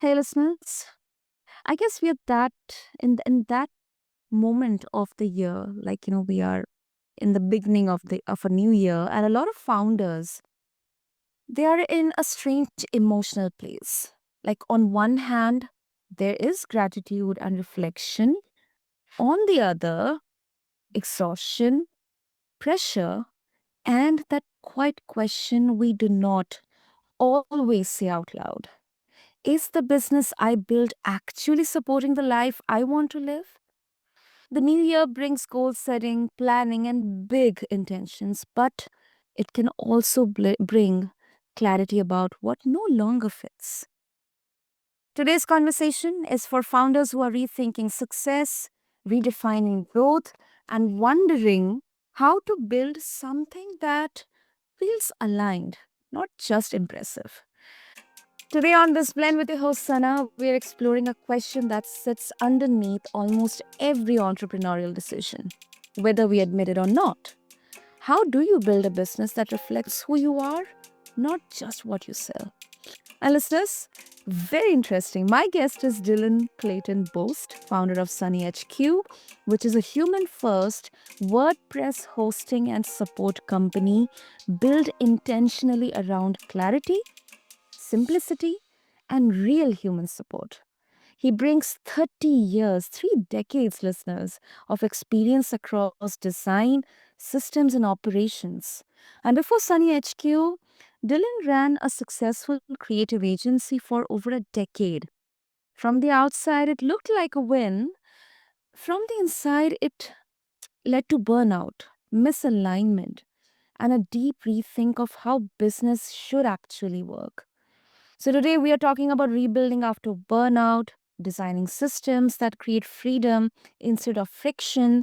Hey, listeners. I guess we are that in that moment of the year, we are in the beginning of a new year, and a lot of founders they are in a strange emotional place. Like on one hand, there is gratitude and reflection. On the other, exhaustion, pressure, and that quiet question we do not always say out loud. Is the business I build actually supporting the life I want to live? The new year brings goal setting, planning, and big intentions, but it can also bring clarity about what no longer fits. Today's conversation is for founders who are rethinking success, redefining growth, and wondering how to build something that feels aligned, not just impressive. Today on BizBlend with your host Sana, we're exploring a question that sits underneath almost every entrepreneurial decision, whether we admit it or not. How do you build a business that reflects who you are, not just what you sell? And listeners, very interesting. My guest is Dylan Clayton Bost, founder of SunnyHQ, which is a human first WordPress hosting and support company built intentionally around clarity, simplicity, and real human support. He brings 30 years, 3 decades, listeners, of experience across design, systems, and operations. And before Sunny HQ, Dylan ran a successful creative agency for over a decade. From the outside, it looked like a win. From the inside, it led to burnout, misalignment, and a deep rethink of how business should actually work. So, today we are talking about rebuilding after burnout, designing systems that create freedom instead of friction,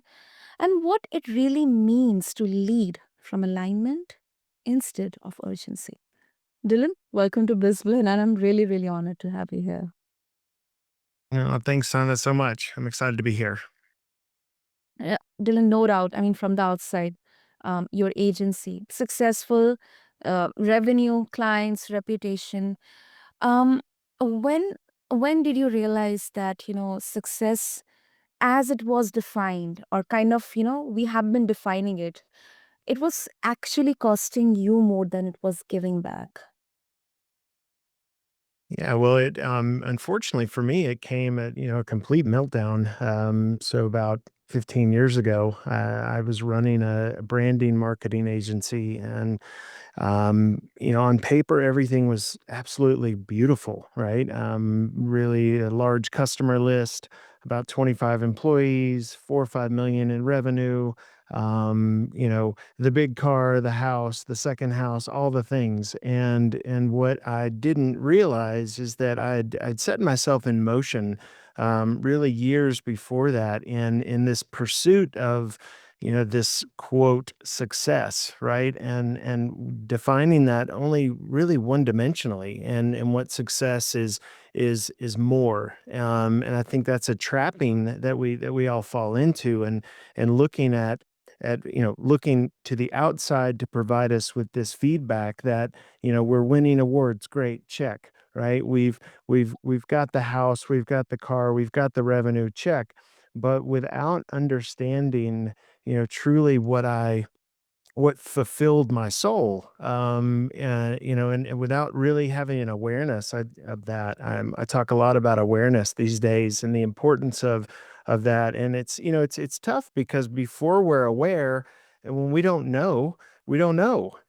and what it really means to lead from alignment instead of urgency. Dylan, welcome to BizBlend, and I'm really, really honored to have you here. Thanks, Sana, so much. I'm excited to be here. Yeah, Dylan, no doubt, I mean, from the outside, your agency, successful, revenue, clients, reputation. Um, when when did you realize that success as it was defined, or kind of we have been defining it, it was actually costing you more than it was giving back? Yeah, well, it unfortunately for me, it came at a complete meltdown. So about 15 years ago, I was running a branding marketing agency, and on paper, everything was absolutely beautiful, right? Really a large customer list, about 25 employees, 4 or 5 million in revenue. The big car, the house, the second house, all the things. And what I didn't realize is that I'd set myself in motion really years before that in this pursuit of this quote success, right? And defining that only really one dimensionally, and what success is more. And I think that's a trapping that we all fall into, and looking to the outside to provide us with this feedback that we're winning awards, great, check, right? We've got the house, we've got the car, we've got the revenue, check. But without understanding truly what fulfilled my soul, and without really having an awareness of that. I talk a lot about awareness these days and the importance of that. And it's tough because before we're aware, and when we don't know.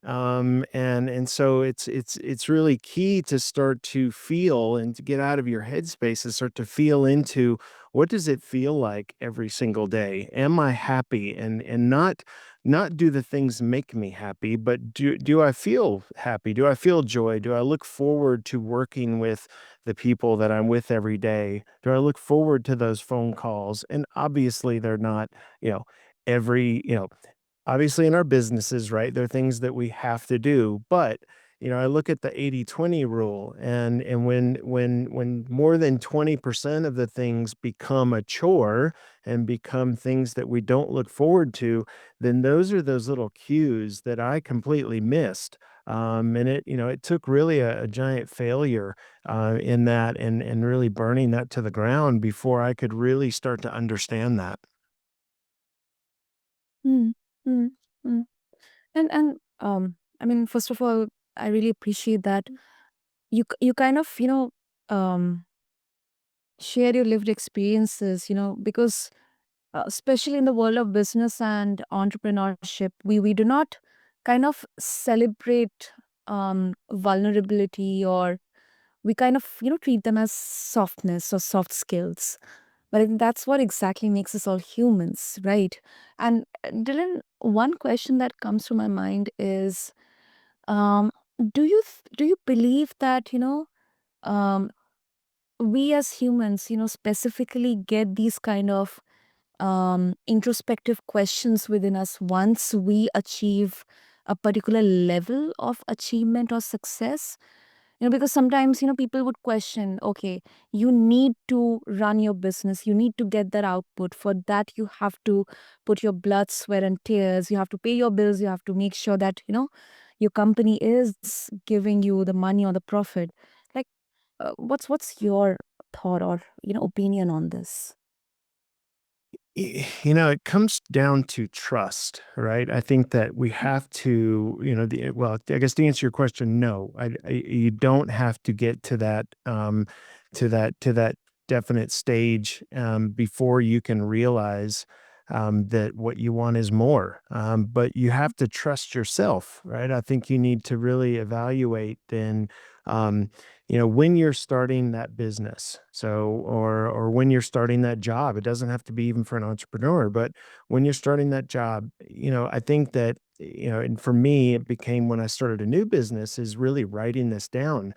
And so it's really key to start to feel and to get out of your headspace and start to feel into what does it feel like every single day? Am I happy? And not do the things make me happy, but do I feel happy? Do I feel joy? Do I look forward to working with the people that I'm with every day? Do I look forward to those phone calls? And obviously they're not, you know, every, obviously in our businesses, right? There are things that we have to do, but I look at the 80-20 rule, and when more than 20% of the things become a chore and become things that we don't look forward to, then those are those little cues that I completely missed. And it took really a giant failure in that, and really burning that to the ground before I could really start to understand that. Mm, mm, mm. I mean, first of all, I really appreciate that you kind of, um, share your lived experiences, because especially in the world of business and entrepreneurship, we do not kind of celebrate vulnerability, or we kind of, treat them as softness or soft skills. But I think that's what exactly makes us all humans, right? And Dylan, one question that comes to my mind is, um, do you believe that, um, we as humans, specifically get these kind of introspective questions within us once we achieve a particular level of achievement or success? Because sometimes, people would question, okay, you need to run your business, you need to get that output. For that, you have to put your blood, sweat, and tears. You have to pay your bills. You have to make sure that, your company is giving you the money or the profit. Like, what's your thought or, opinion on this? It comes down to trust, right? I think that we have to, well, I guess to answer your question, no, you don't have to get to that, to that definite stage before you can realize that what you want is more. But you have to trust yourself, right? I think you need to really evaluate then. Um, when you're starting that business, or when you're starting that job, it doesn't have to be even for an entrepreneur, but when you're starting that job, I think that, and for me it became, when I started a new business, is really writing down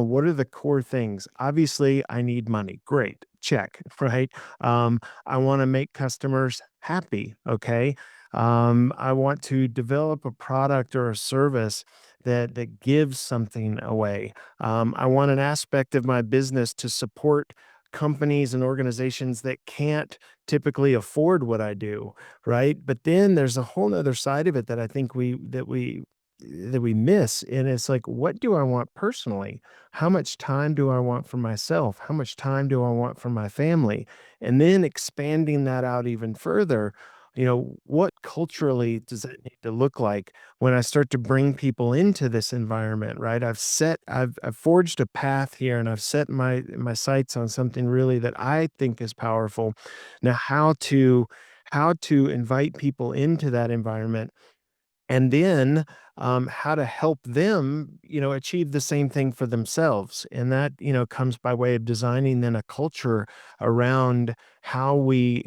what are the core things. Obviously I need money, great, check. Right. I want to make customers happy. Okay. I want to develop a product or a service that gives something away. I want an aspect of my business to support companies and organizations that can't typically afford what I do, right? But then there's a whole nother side of it that I think we miss. And it's like, what do I want personally? How much time do I want for myself? How much time do I want for my family? And then expanding that out even further, what culturally does it need to look like when I start to bring people into this environment, right? I've forged a path here, and I've set my sights on something really that I think is powerful. Now, how to invite people into that environment, and then how to help them, achieve the same thing for themselves. And that, comes by way of designing then a culture around how we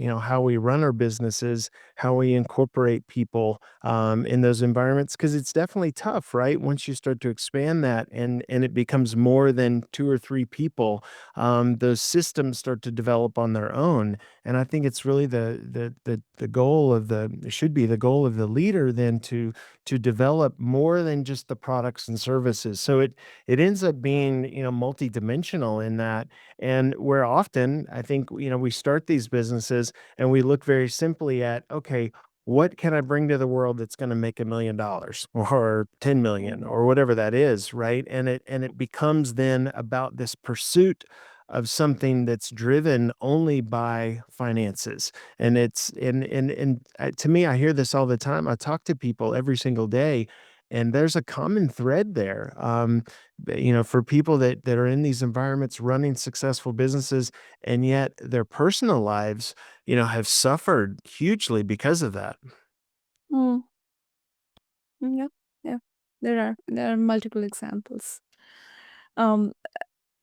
run our businesses, how we incorporate people in those environments, because it's definitely tough, right? Once you start to expand that, and it becomes more than two or three people, those systems start to develop on their own. And I think it's really the goal of the it should be the goal of the leader then to develop more than just the products and services. So it ends up being, multidimensional in that. And where often I think, we start these businesses and we look very simply at, okay, what can I bring to the world that's going to make $1 million or 10 million Mm. or whatever that is, right? And it becomes then about this pursuit of something that's driven only by finances. And it's to me, I hear this all the time. I talk to people every single day, and there's a common thread there. For people that are in these environments running successful businesses, and yet their personal lives, have suffered hugely because of that. Mm, yeah, yeah. There are multiple examples. Um,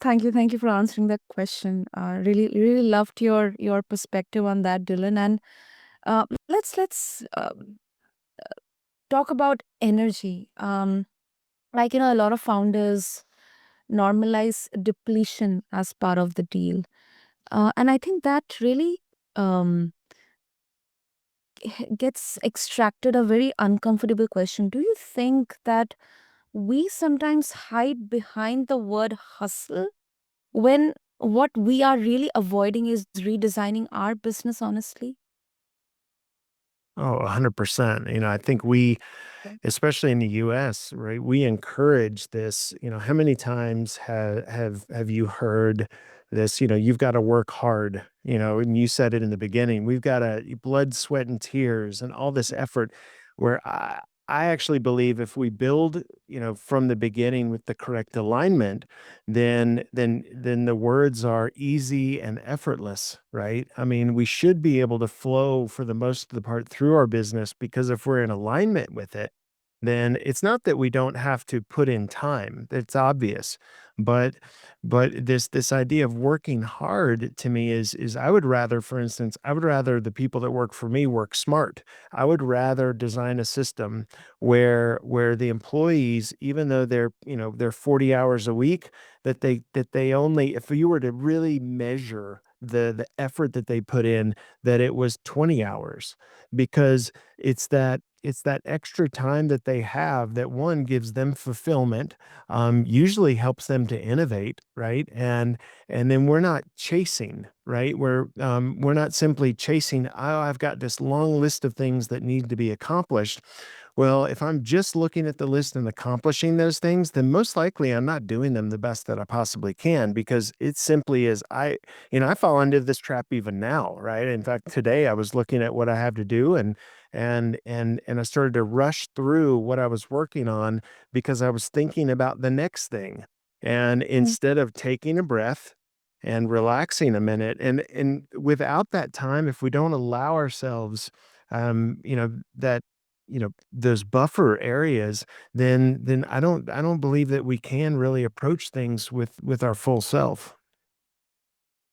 thank you for answering that question. Really loved your perspective on that, Dylan. And let's talk about energy. A lot of founders normalize depletion as part of the deal, and I think that really um, gets extracted a very uncomfortable question. Do you think that we sometimes hide behind the word hustle when what we are really avoiding is redesigning our business honestly. Oh, 100%. I think we, especially in the US, right? We encourage this. How many times have you heard this, you've got to work hard, and you said it in the beginning. We've got to blood, sweat, and tears and all this effort where I actually believe if we build, from the beginning with the correct alignment, then the words are easy and effortless, right? I mean, we should be able to flow for the most of the part through our business because if we're in alignment with it, then it's not that we don't have to put in time. It's obvious. But this idea of working hard to me is I would rather, for instance, I would rather the people that work for me work smart. I would rather design a system where the employees, even though they're 40 hours a week, that they only, if you were to really measure the effort that they put in, that it was 20 hours, because it's that extra time that they have that one gives them fulfillment, usually helps them to innovate, right? And then we're not chasing, right? We're not simply chasing. Oh, I've got this long list of things that need to be accomplished. Well, if I'm just looking at the list and accomplishing those things, then most likely I'm not doing them the best that I possibly can, because it simply is I fall into this trap even now, right? In fact, today I was looking at what I have to do, and I started to rush through what I was working on because I was thinking about the next thing. And Mm. instead of taking a breath and relaxing a minute, and without that time, if we don't allow ourselves that those buffer areas, then I don't believe that we can really approach things with our full self.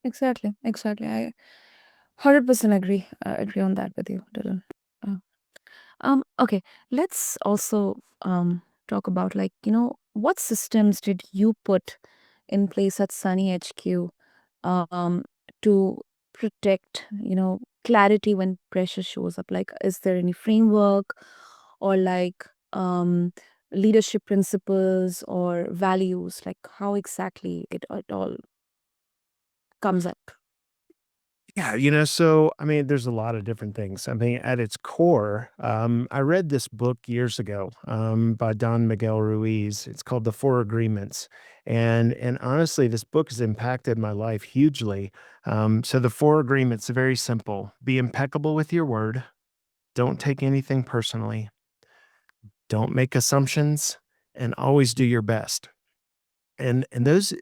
Exactly, exactly. I 100% agree on that with you, Dylan. Uh, okay, let's also talk about, like, what systems did you put in place at Sunny HQ um to protect, clarity when pressure shows up? Like, is there any framework or like leadership principles or values? Like, how exactly it all comes up? Yeah, so I mean, there's a lot of different things. I mean, at its core, I read this book years ago, by Don Miguel Ruiz. It's called The Four Agreements, and honestly, this book has impacted my life hugely. So the Four Agreements are very simple: be impeccable with your word, don't take anything personally, don't make assumptions, and always do your best. And those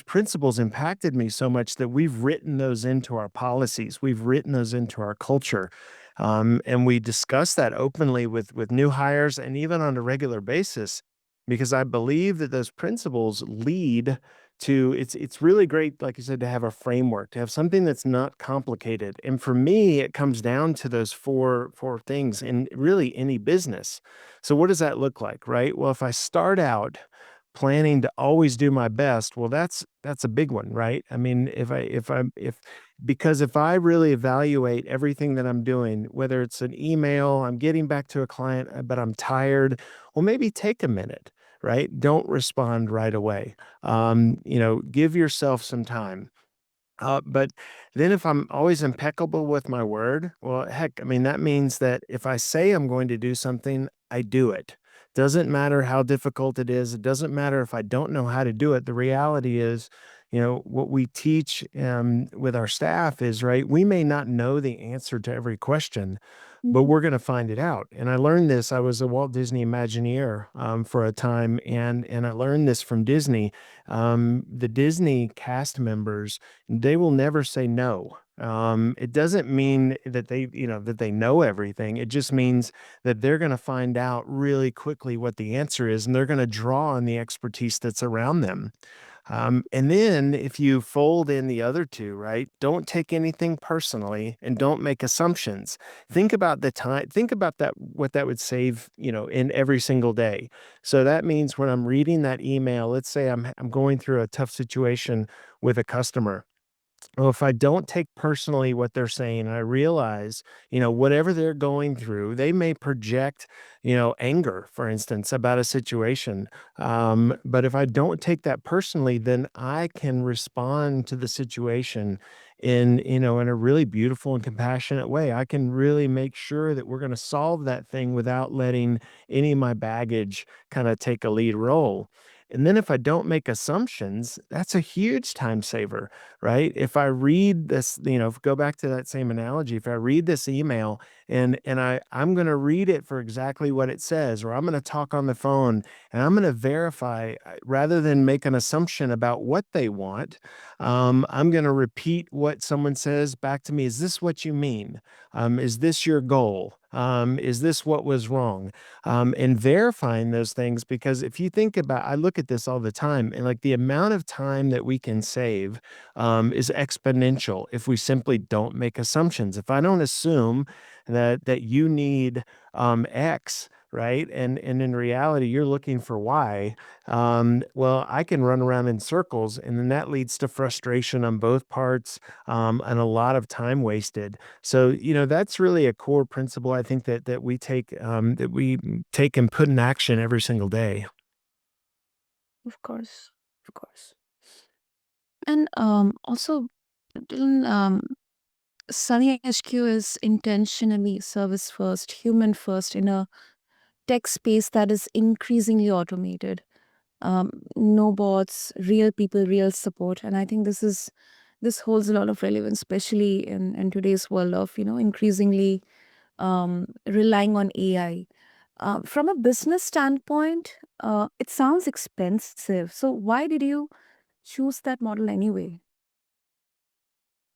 principles impacted me so much that we've written those into our policies. We've written those into our culture. And we discuss that openly with new hires and even on a regular basis, because I believe that those principles lead to, it's really great, like you said, to have a framework, to have something that's not complicated. And for me, it comes down to those four things in really any business. So what does that look like, right? Well, if I start out planning to always do my best, well, that's a big one, right? I mean, if because if I really evaluate everything that I'm doing, whether it's an email, I'm getting back to a client, but I'm tired, well, maybe take a minute, right? Don't respond right away. Give yourself some time. But then if I'm always impeccable with my word, well, heck, I mean, that means that if I say I'm going to do something, I do it. Doesn't matter how difficult it is. It doesn't matter if I don't know how to do it. The reality is, what we teach with our staff is, right, we may not know the answer to every question, but Mhm. we're going to find it out. And I learned this. I was a Walt Disney Imagineer for a time, and I learned this from Disney. The Disney cast members, they will never say no. It doesn't mean that they know everything. It just means that they're going to find out really quickly what the answer is, and they're going to draw on the expertise that's around them. And then if you fold in the other two, right? Don't take anything personally and don't make assumptions. Think about the time, think about that, what that would save, in every single day. So that means when I'm reading that email, let's say I'm going through a tough situation with a customer, Well, if I don't take personally what they're saying, I realize, whatever they're going through, they may project, anger, for instance, about a situation. But if I don't take that personally, then I can respond to the situation in a really beautiful and compassionate way. I can really make sure that we're going to solve that thing without letting any of my baggage kind of take a lead role. And then if I don't make assumptions, that's a huge time saver, right? If I read this, go back to that same analogy, if I read this email and I'm going to read it for exactly what it says, or I'm going to talk on the phone and I'm going to verify rather than make an assumption about what they want, I'm going to repeat what someone says back to me. Is this what you mean? Is this your goal? Is this what was wrong? And verifying those things, because if you think about, I look at this all the time, and like the amount of time that we can save is exponential if we simply don't make assumptions. If I don't assume that you need X, right, and in reality you're looking for Y, well, I can run around in circles, and then that leads to frustration on both parts, and a lot of time wasted. So that's really a core principle. I think that we take and put in action every single day. Of course, of course. And also, Dylan, SunnyHQ is intentionally service first, human first in a tech space that is increasingly automated. No bots, real people, real support. And I think this holds a lot of relevance, especially in today's world of increasingly relying on AI. From a business standpoint, it sounds expensive. So why did you choose that model anyway?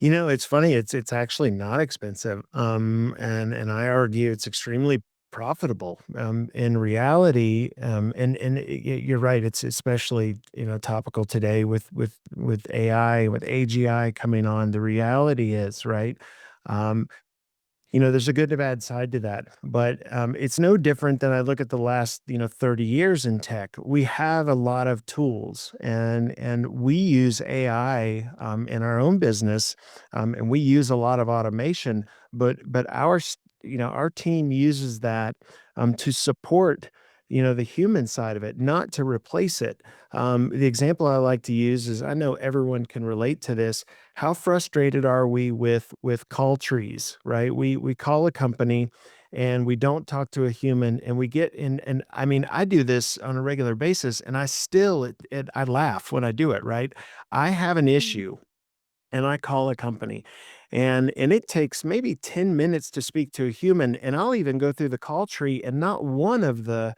It's funny, it's actually not expensive, and I argue it's extremely profitable. In reality, you're right, it's especially, topical today with AI, with AGI coming on. The reality is, right, um, there's a good and bad side to that, but it's no different than I look at the last, 30 years in tech. We have a lot of tools, and we use AI in our own business, and we use a lot of automation. But our team uses that to support, the human side of it, not to replace it. The example I like to use is, I know everyone can relate to this. How frustrated are we with call trees, right? We call a company and we don't talk to a human, and we get in, and I mean, I do this on a regular basis, and I still I laugh when I do it, right? I have an Mm. issue and I call a company, and it takes maybe 10 minutes to speak to a human, and I'll even go through the call tree, and not one of the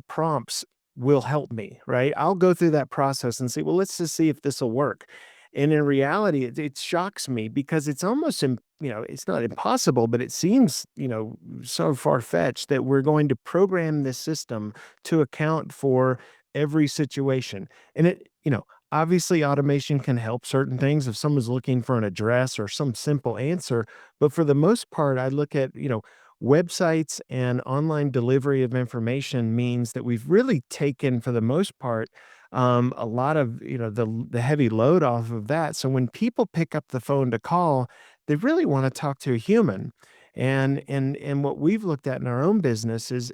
prompts will help me, right? I'll go through that process and say, well, let's just see if this will work. And in reality, it shocks me because it's almost it's not impossible, but it seems, so far-fetched that we're going to program this system to account for every situation. And obviously, automation can help certain things if someone's looking for an address or some simple answer, but for the most part, I look at, websites and online delivery of information means that we've really taken, for the most part, a lot of, the heavy load off of that. So when people pick up the phone to call, they really want to talk to a human. And what we've looked at in our own business is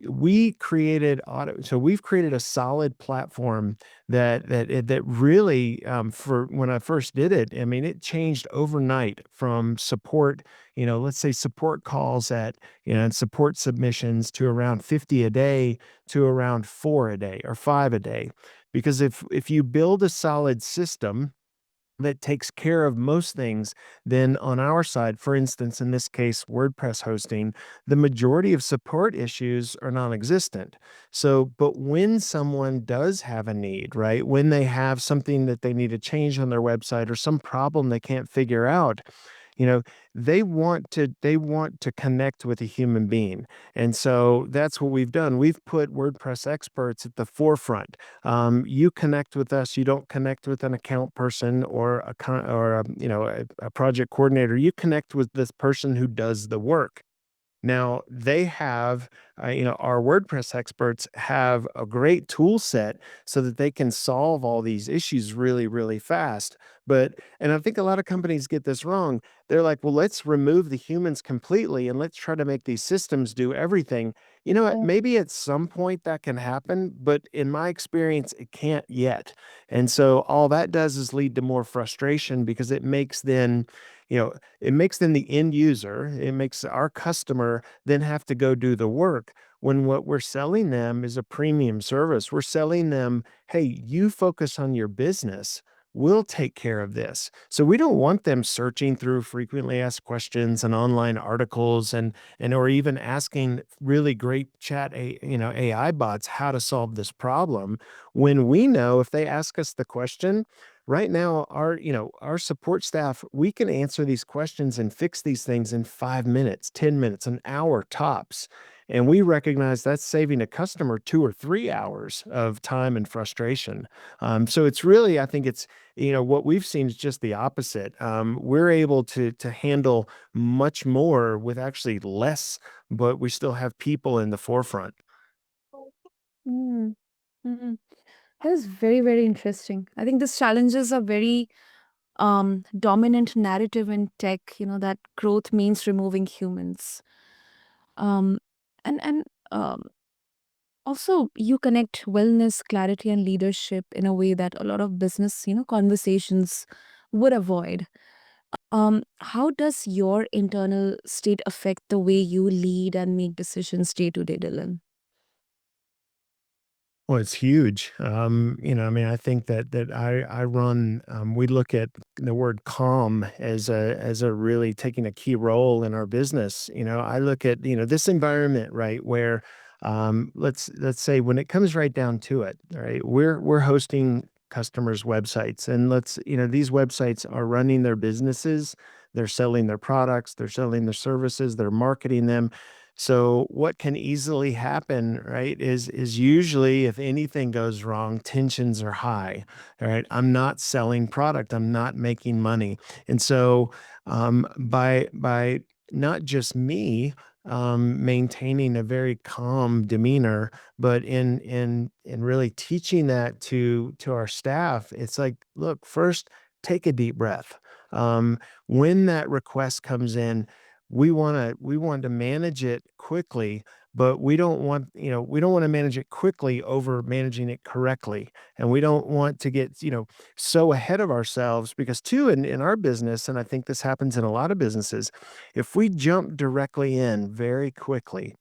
we've created a solid platform that really, for when I first did it, I mean, it changed overnight from support, let's say support calls and support submissions to around 50 a day to around 4 a day or 5 a day. Because if you build a solid system that takes care of most things, then on our side, for instance, in this case, WordPress hosting, the majority of support issues are non-existent. So, but when someone does have a need, right, when they have something that they need to change on their website or some problem they can't figure out, you know, they want to connect with a human being. And so that's what we've done. We've put WordPress experts at the forefront. You connect with us. You don't connect with an account person or a project coordinator. You connect with this person who does the work. Now, they have, our WordPress experts have a great tool set so that they can solve all these issues really, really fast. And I think a lot of companies get this wrong. They're like, well, let's remove the humans completely and let's try to make these systems do everything. You know what? Mm. Maybe at some point that can happen, but in my experience, it can't yet. And so all that does is lead to more frustration because you know, it makes then the end user, it makes our customer then have to go do the work when what we're selling them is a premium service. We're selling them, hey, you focus on your business. We'll take care of this. So we don't want them searching through frequently asked questions and online articles and or even asking really great AI bots how to solve this problem when we know if they ask us the question. Right now, our support staff, we can answer these questions and fix these things in 5 minutes, 10 minutes, an hour tops. And we recognize that's saving a customer 2 or 3 hours of time and frustration. So it's really, I think what we've seen is just the opposite. We're able to handle much more with actually less, but we still have people in the forefront. Mm. Mm. That is very, very interesting. I think this challenges a very dominant narrative in tech, that growth means removing humans. Um, and Also, you connect wellness, clarity, and leadership in a way that a lot of business, conversations would avoid. How does your internal state affect the way you lead and make decisions day to day, Dylan? Well, it's huge. I mean, I think that I run. We look at the word calm as a really taking a key role in our business. I look at this environment right where, let's say when it comes right down to it, right, we're hosting customers' websites, and these websites are running their businesses, they're selling their products, they're selling their services, they're marketing them. So what can easily happen, right, is usually if anything goes wrong, tensions are high. All right. I'm not selling product. I'm not making money. And so by not just me maintaining a very calm demeanor, but in really teaching that to our staff, it's like, look, first take a deep breath. When that request comes in, we want to manage it quickly, but we don't want to manage it quickly over managing it correctly. And we don't want to get, so ahead of ourselves because too in our business, and I think this happens in a lot of businesses, if we jump directly in very quickly,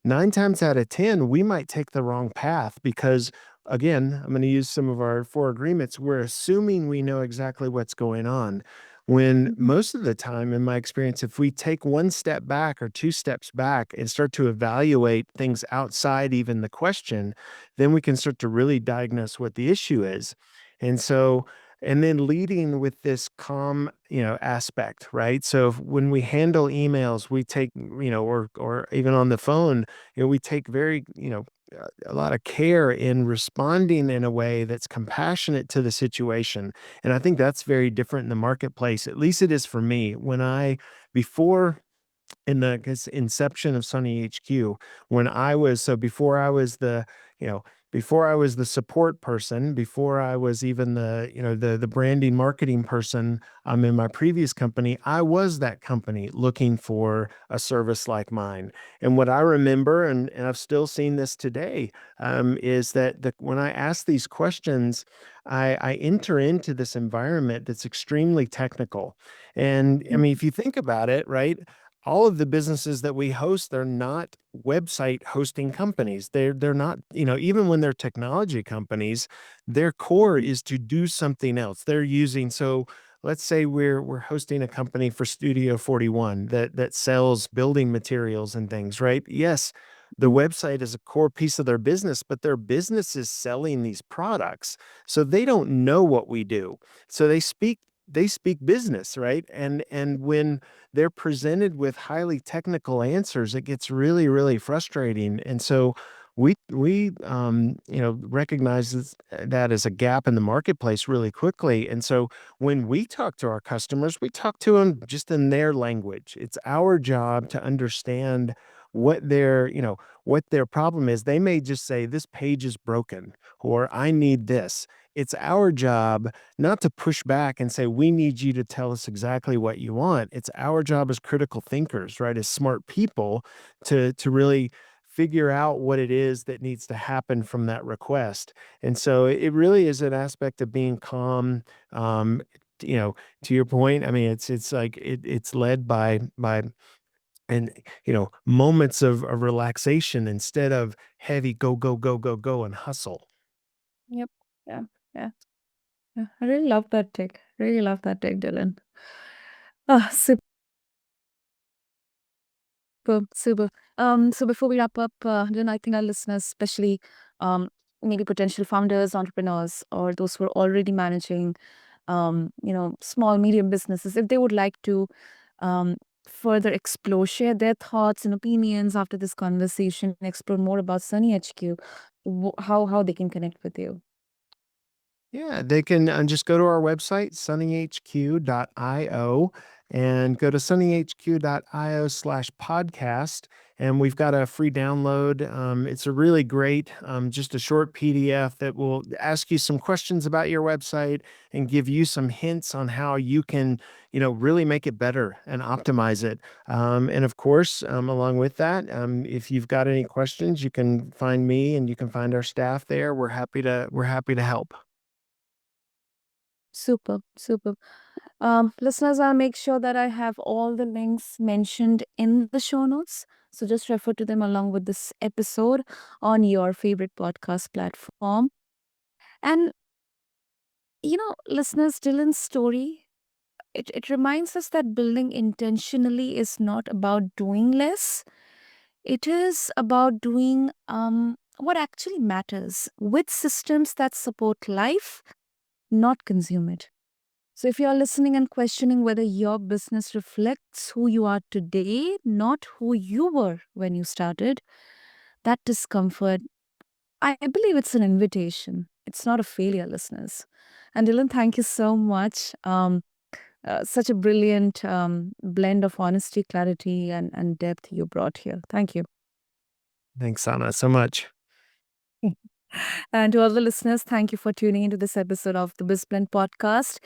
9 times out of 10, we might take the wrong path because, again, I'm gonna use some of our 4 agreements. We're assuming we know exactly what's going on, when Mhm. most of the time, in my experience, if we take 1 step back or 2 steps back and start to evaluate things outside even the question, then we can start to really diagnose what the issue is. And so and then leading with this calm, aspect, right? So when we handle emails, we take, or even on the phone, we take very, a lot of care in responding in a way that's compassionate to the situation. And I think that's very different in the marketplace. At least it is for me. Before in the 'cause inception of Sunny HQ, before I was you know, before I was the support person, before I was even the branding marketing person, in my previous company, I was that company looking for a service like mine. And what I remember, and I've still seen this today, is that when I ask these questions, I enter into this environment that's extremely technical. And I mean, if you think about it, right? All of the businesses that we host, they're not website hosting companies. They're not, even when they're technology companies, their core Mhm. is to do something else. They're using so let's say we're hosting a company for Studio 41 that sells building materials and things, right? Yes, the Mhm. website is a core piece of their business, but their business is selling these products. So they don't know what we do. So they speak business, right? And when they're presented with highly technical answers, it gets really, really frustrating. And so we recognize that as a gap in the marketplace really quickly. And so when we talk to our customers, we talk to them just in their language. It's our job to understand what their problem is. They may just say, this page is broken, or I need this. It's our job not to push back and say, we need you to tell us exactly what you want. It's our job as critical thinkers, right? As smart people to really figure out what it is that needs to happen from that request. And so it really is an aspect of being calm. Um, you know, to your point, I mean, it's like it's led by and moments of relaxation instead of heavy go go go go go and hustle. Yep. Yeah. Yeah. Yeah. I really love that take. Really love that take, Dylan. Ah, super, super. So before we wrap up, Dylan, I think our listeners, especially maybe potential founders, entrepreneurs, or those who are already managing, small, medium businesses, if they would like to um, further explore, share their thoughts and opinions after this conversation, explore more about SunnyHQ, how they can connect with you. Yeah, they can just go to our website, sunnyhq.io, and go to sunnyhq.io/podcast. And we've got a free download. It's a really great, just a short PDF that will ask you some questions about your website and give you some hints on how you can, really make it better and optimize it. And of course, along with that, if you've got any questions, you can find me and you can find our staff there. We're happy to help. Super, super. Listeners, I'll make sure that I have all the links mentioned in the show notes. So just refer to them along with this episode on your favorite podcast platform. And, listeners, Dylan's story, it reminds us that building intentionally is not about doing less. It is about doing what actually matters with systems that support life, not consume it. So, if you're listening and questioning whether your business reflects who you are today, not who you were when you started, that discomfort, I believe it's an invitation. It's not a failure, listeners. And Dylan, thank you so much. Such a brilliant blend of honesty, clarity, and depth you brought here. Thank you. Thanks, Anna, so much. And to all the listeners, thank you for tuning into this episode of the BizBlend podcast.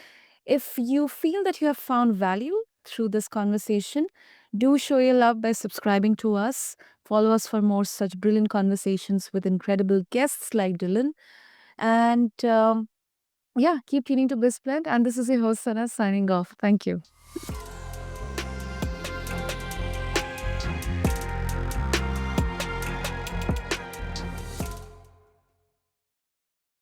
If you feel that you have found value through this conversation, do show your love by subscribing to us. Follow us for more such brilliant conversations with incredible guests like Dylan. And yeah, keep tuning to BizBlend. And this is your host, Sana, signing off. Thank you.